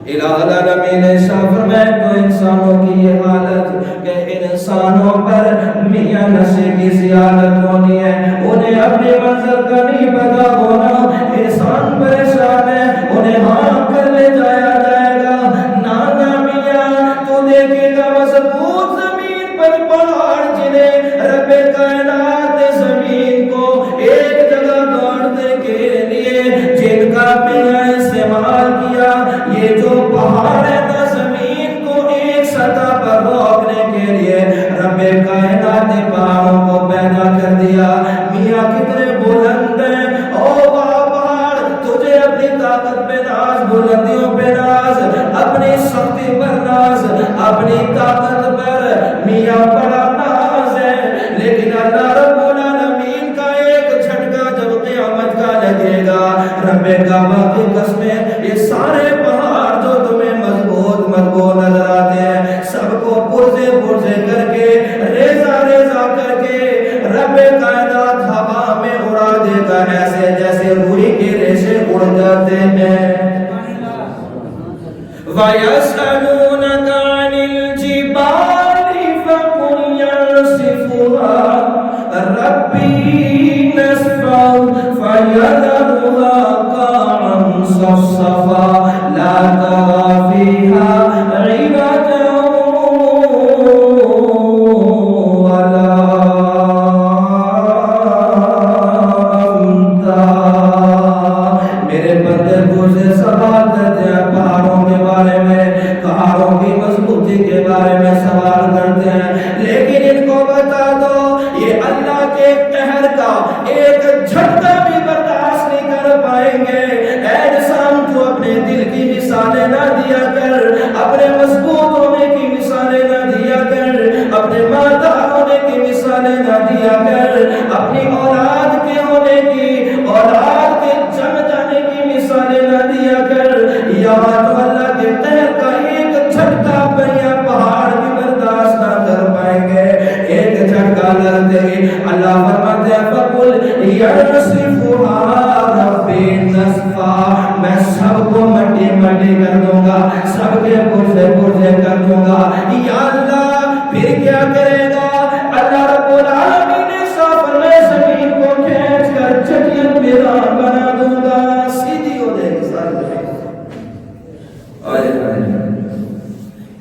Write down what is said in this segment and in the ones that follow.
الہ العالمین نے فرمایا تو انسانوں کی یہ حالت کہ انسانوں پر میاں نشے کی زیادت ہونی ہے، انہیں اپنی منزل کا نہیں پتا ہونا، انسان پریشان ہے، انہیں ہاں کر لے جایا جائے گا، نانا میاں تو دیکھے گا مضبوط زمین پر پہاڑ جنہیں رب کائنات نے زمین کو ایک جگہ گاڑنے کے لیے جن کا میاں استعمال کیا، یہ جو پہاڑ ہے نا زمین کو ایک سطح پر روکنے کے لیے رب کائنات نے پہاڑوں کو پیدا کر دیا۔ میاں کتنے بلند ہیں، او پہاڑ تجھے اپنی طاقت پہ ناز، بلندیوں پہ ناز، اپنی سختی پر ناز، اپنی طاقت پر میاں بڑا ناز ہے، لیکن اللہ رب العالمین کا ایک جھٹکا جب قیامت کا لگے گا، رب کعبہ کی قسمیں یہ سارے پہاڑ جو تمہیں مضبوط نظر آتے ہیں سب کو پرزے پرزے کر کے ریزہ ریزہ کر کے رب کائنات ہوا میں اڑا دے گا، ایسے جیسے روئی کے ریشے اڑ جاتے ہیں۔ وَيَسْأَلُونَكَ عَنِ الْجِبَالِ فَقُلْ يَنسِفُهَا رَبِّي نَسْفًا فَيَذَرُهَا قَاعًا صَفْصَفًا لَا تَرَىٰ فِيهَا عِوَجًا وَلَا أَمْتًا۔ میرے بندے مجھے سوال کرتے ہیں پہاڑوں کے بارے میں، پہاڑوں کی مضبوطی کے بارے میں سوال کرتے ہیں، لیکن ان کو بتا دو یہ اللہ کے قہر کا ایک جھٹکا بھی برداشت نہیں کر پائیں گے۔ اے انسان تو اپنے دل کی مثالیں نہ دیا کر، اپنے مضبوط ہونے کی مثالیں نہ دیا کر، اپنے مالدار ہونے کی مثالیں نہ دیا کر، اپنی اولاد کے ہونے کی، اولاد کے جم جانے کی مثالیں نہ دیا کر۔ یہاں تو اللہ کے قہر کا ایک جھٹکا بنیا پہاڑ بھی برداشت نہ کر پائیں گے، ایک جھٹکا لگتے ہی اللہ فرماتے ہیں فَقُلْ يَنسِفُهَا رَبِّي نَسْفًا، میں سب کو مٹی مٹی کر دوں گا، سب کے پرزے پرزے کر دوں گا۔ یا اللہ پھر کیا کرے گا؟ اللہ رب العالمین نے صاف میں زمین کو کھینچ کر چٹیل میدان بنا دوں گا، سیدھی ہو جائے گی ساری زمین۔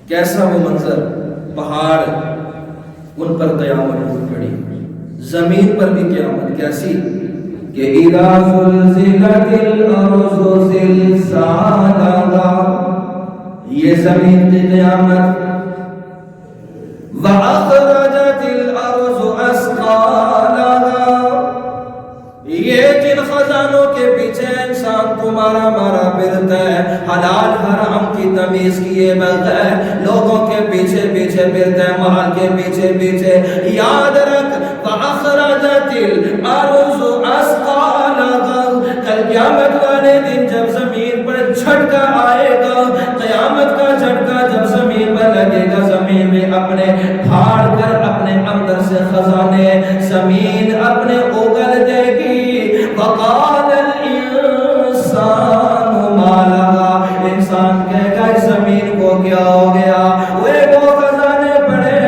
کیسا وہ منظر، پہاڑ ان پر قیامت ٹوٹ پڑی، زمین پر بھی قیامت کیسی کہ اذا زلزلت الارض زلزالها، یہ زمین کی قیامت، واخرجت الارض اثقالها، یہ جن خزانوں کے پیچھے انسان تمہارا مارا پھرتا ہے، حلال حرام کی تمیز کیے بغیر لوگوں کے پیچھے پیچھے پھرتا ہے، مال کے پیچھے پیچھے، یاد رکھ فَأَخْرَجَتِ الْأَرْضُ أَثْقَالَهَا، کل قیامت والے دن جب زمین پر جھٹکا آئے گا، قیامت کا جھٹکا جب زمین پر لگے گا، زمین میں اپنے پھاڑ کر اپنے اندر سے خزانے زمین اپنے اگل دے گی۔ وَقَالَ الْإِنسَانُ مَا لَهَا، انسان کہے گا اس زمین کو کیا ہو گیا؟ وہ خزانے پڑے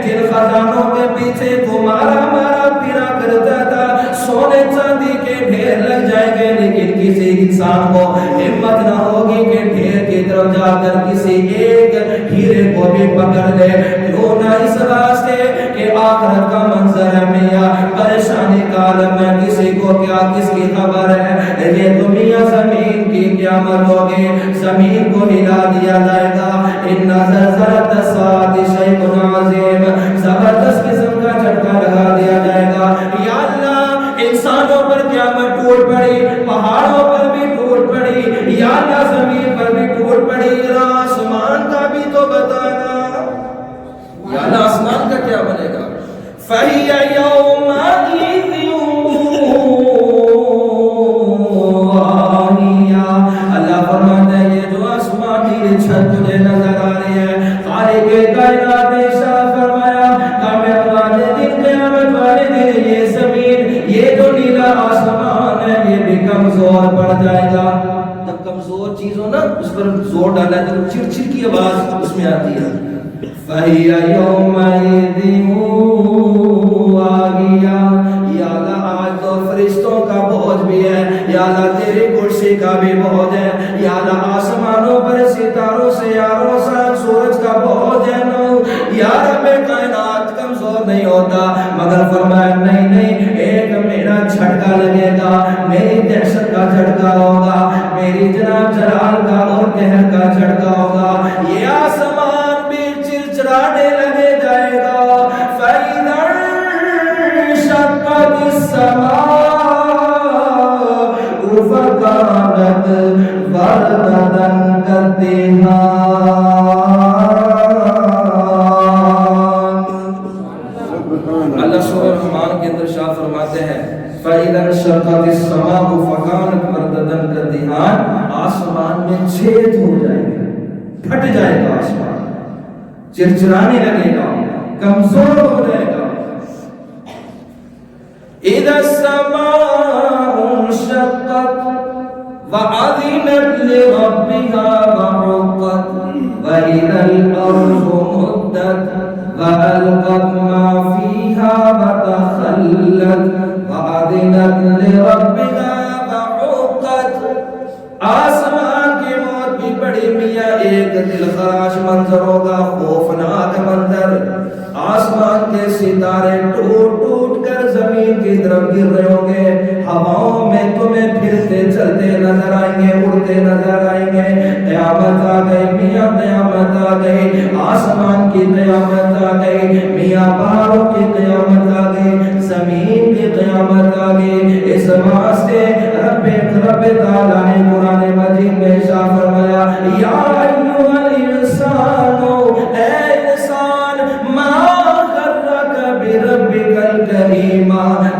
جن خزانوں کے پیچھے تمہارا مارا پھرا کرتا تھا، سونے چاندی کے ڈھیر لگ جائیں گے، لیکن کسی انسان کو ہمت نہ ہوگی کہ ڈھیر کی طرف جا کر کسی ایک ہیرے کو بھی پکڑ لے۔ کیوں نہ اس راستے کہ آخرت کا منظر ہے میاں، پریشانی کا عالم ہے، کسی کو کیا کس کی خبر ہے۔ یہ دنیا زمین کی قیامت ہوگی، زمین کو ہلا دیا جائے گا۔ ان زلزلۃ الساعۃ شیء عظیم، زبردست قسم کا جھٹکا لگا دیا جائے گا۔ یا اللہ انسانوں پر قیامت ٹوٹ پڑی، پہاڑوں پر بھی ٹوٹ پڑی، یا اللہ زمین پر بھی ٹوٹ پڑی، آسمان کا بھی تو بتانا، یا اللہ آسمان کا کیا بنے گا؟ فَهِيَ يَوْمَئِذٍ وَاهِيَةٌ، اللہ فرماتا ہے یہ جو آسمانی چھت تجھے نظر آ رہی ہے، خالق کائنات نے ارشاد فرمایا قیامت والے دن، قیامت والے دن یہ زمین، یہ جو نیلا آسمان ہے یہ بھی کمزور پڑ جائے گا۔ جب کمزور چیز چیز ہو نا اس پر زور ڈالا ہے تو چڑ چڑ کی آواز اس میں آتی ہے. فَهِيَ يَوْمَئِذٍ وَاهِيَةٌ، یا اللہ آج تو فرشتوں کا بوجھ بھی ہے، یا اللہ تیری کرسی کا بھی بوجھ ہے، یا اللہ آسمانوں پر ستاروں سیاروں سورج کا بوجھ ہے. یا رب کائنات کمزور نہیں ہوتا، مگر فرمایا نہیں نہیں، ایک میرا جھٹکا لگے گا، میری دہشت کا جھٹکا ہوگا، میری جناب جلال کا اور قہر کا جھٹکا ہوگا. یہ آسمان بھی چرچرانے لگے جائے گا. فَإِذَا انشَقَّتِ السَّمَاءُ فَكَانَتْ وَرْدًا كَالدِّهَانِ. اللہ سورہ رحمان کے اندر شاہ فرماتے ہیں فَإِذَا انشَقَّتِ السَّمَاءُ فَكَانَتْ وَرْدًا كَالدِّهَانِ، آسمان میں چھید ہو جائے گا، پھٹ جائے گا، آسمان چرچرانے لگے گا، کمزور ہو جائے گا. اِذَا السَّمَاءُ انشَقَّتْ وَأَذِنَتْ لِرَبِّهَا وَحُقَّتْ وَإِذَا الْأَرْضُ مُدَّتْ وَأَلْقَتْ مَا فِيهَا وَتَخَلَّتْ وَأَذِنَتْ لِرَبِّهَا وَحُقَّتْ. آسمان کی موت بھی بڑی میاں ایک دل خراش منظر ہوگا، خوفناک منظر. آسمان کے ستارے ٹوٹ ٹوٹ کر زمین کی طرف گر رہے ہوں گے، ہواؤں میں تمہیں پھرتے چلتے نظر آئیں گے، اڑتے نظر آئیں گے. قیامت آ گئی میاں، قیامت آ گئی، آسمان کی قیامت آ گئی میاں، پہاڑوں کی قیامت آ گئی، زمین کی قیامت آ گئی. اس واسطے رب تعالیٰ نے قرآن مجید میں ارشاد فرمایا یا ایھا الانسان، اے انسان، ما غرک بربک الکریم،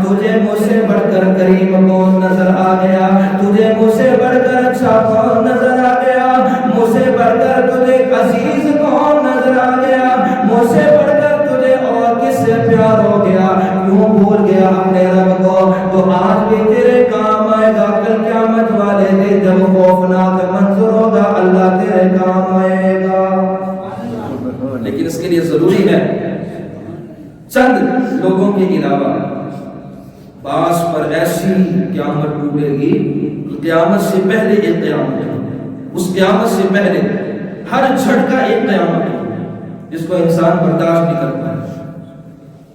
تجھے مجھ سے بڑھ کر کریم کون نظر آ گیا، تجھے مجھ سے بڑھ کر اچھا کون نظر آ گیا، مجھ سے بڑھ کر تجھے عزیز کون نظر آ گیا، مجھ سے بڑھ کر تجھے اور کس سے پیار ہو گیا، کیوں بھول گیا اپنے رب کو. تو آج بھی تیرے کام آئے گا، کل قیامت والے دن جب خوفناک منظر ہوگا اللہ تیرے کام آئے گا. لیکن اس کے لیے ضروری ہے چند لوگوں کے علاوہ بعض پر ایسی قیامت ڈوبے گی، قیامت سے پہلے ایک قیامت ہے، اس قیامت سے پہلے ہر جھٹکا ایک قیامت ہے جس کو انسان برداشت نہیں کرتا ہے.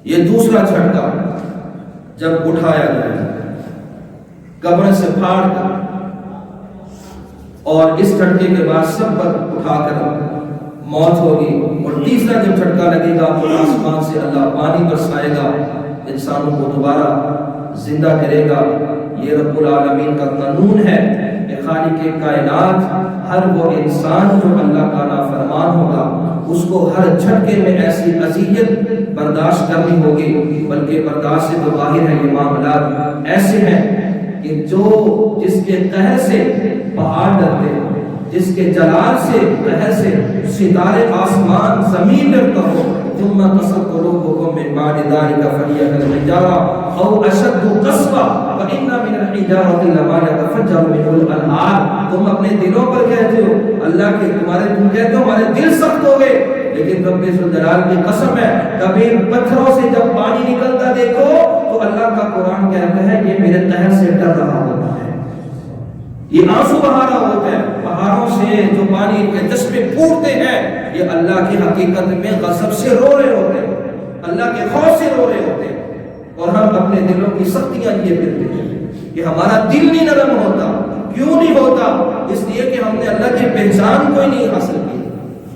یہ دوسرا جھٹکا جب اٹھایا جائے قبر سے پھاڑ کر، اور اس جھٹکے کے بعد سب پر اٹھا کر موت ہوگی. اور تیسرا جب جھٹکا لگے گا تو آسمان سے اللہ پانی برسائے گا، انسانوں کو دوبارہ زندہ کرے گا. یہ رب العالمین کا قانون ہے کہ خالق کائنات ہر وہ انسان جو اللہ کا نافرمان ہوگا اس کو ہر جھٹکے میں ایسی اذیت برداشت کرنی ہوگی. بلکہ برداشت سے تو باہر ہے، یہ معاملات ایسے ہیں کہ جس کے قہر سے پہاڑ ڈرتے ہیں، جس کے جلال سے قہر سے ستارے آسمان زمین ڈرتا ہو. ثم قست قلوبكم من بعد ذلك فهي كالحجارة أو أشد قسوة وإن من الحجارة لما يتفجر منه الأنهار. تم اپنے دلوں پر کہتے ہو اللہ کے، تم کہتے ہو ہمارے دل سخت ہو گئے، لیکن رب ذوالجلال کی قسم ہے کبھی پتھروں سے جب پانی نکلتا دیکھو تو اللہ کا قرآن کہتا ہے یہ میرے قہر سے ڈر رہا ہوتا ہے، یہ آنسو بہا رہا ہوتا ہے. پہاڑوں سے جو پانی کے جذبے پھوٹتے ہیں یہ اللہ کی حقیقت میں غضب سے رو رہے ہوتے ہیں، اللہ کے خوف سے رو رہے ہوتے ہیں. اور ہم اپنے دلوں کی سختیاں لیے پھرتے ہیں کہ ہمارا دل نہیں نرم ہوتا. کیوں نہیں ہوتا؟ اس لیے کہ ہم نے اللہ کی پہچان کوئی نہیں حاصل کی،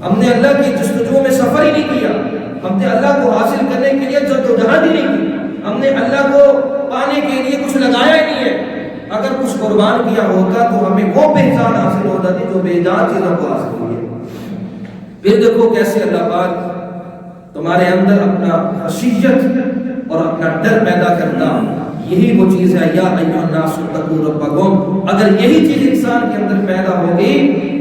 ہم نے اللہ کی جستجو میں سفر ہی نہیں کیا، ہم نے اللہ کو حاصل کرنے کے لیے جدوجہد ہی نہیں کی، ہم نے اللہ کو پانے کے لیے کچھ لگایا ہی نہیں ہے. اگر کچھ قربان کیا ہوتا تو ہمیں وہ پہچان حاصل ہوتا تھی جو بے جان چیزوں کو حاصل ہوئی ہے. پھر دیکھو کیسے اللہ پاک تمہارے اندر اپنا خشیت اور اپنا ڈر پیدا کرتا. یہی وہ چیز ہے یا ایھا الناس اتقوا ربکم. اگر یہی چیز انسان کے اندر پیدا ہوگی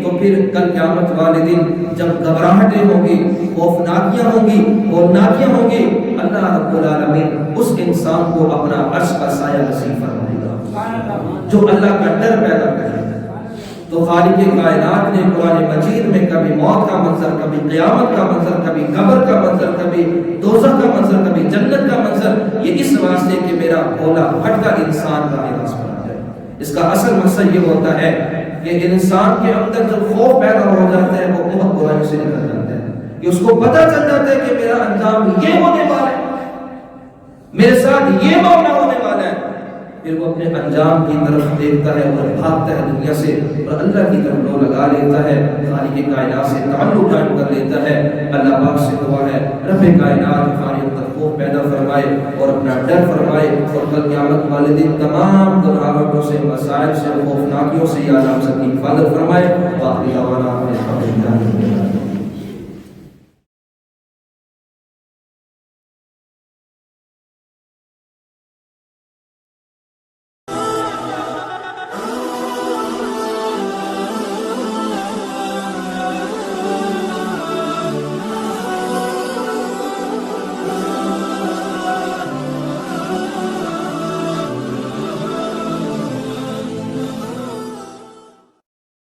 تو پھر کل قیامت والے دن جب گھبراہٹیں ہوں گی، خوفناکیاں ہوں گی، ہولناکیاں ہوں گی، اللہ رب العالمین اس انسان کو اپنا عرش کا سایہ نصیب فرمائے گا جو اللہ کا ڈر پیدا کرے. تو خالق کائنات نے قرآن مجید میں کبھی موت کا منظر، کبھی قیامت کا منظر، کبھی قبر کا منظر، کبھی دوزخ کا منظر، کبھی جنت کا منظر، یہ اس واسطے کہ میرا بھولا بھٹکا انسان کا راز بنا جائے۔ اس کا اصل مقصد یہ ہوتا ہے کہ انسان کے اندر جب خوف پیدا ہو جاتا ہے وہ بہت برائی سے نکل جاتا ہے، کہ اس کو پتہ چل جاتا ہے کہ میرا انجام یہ ہونے والا ہے، میرے ساتھ یہ معاملہ ہونے والا ہے، پھر وہ اپنے انجام کی طرف دیکھتا ہے اور بھاگتا ہے دنیا سے اور اللہ کی طرف لو لگا لیتا ہے، خالق کائنات سے تعلق قائم کر لیتا ہے۔ اللہ پاک سے دعا ہے رب کائنات ہمارے اندر خوف پیدا فرمائے اور اپنا ڈر فرمائے، اور کل قیامت والے دن تمام گناہوں سے، مسائل سے، خوفناکیوں سے یا اللہ ہم سب کی حفاظت فرمائے۔ باقی دعوانا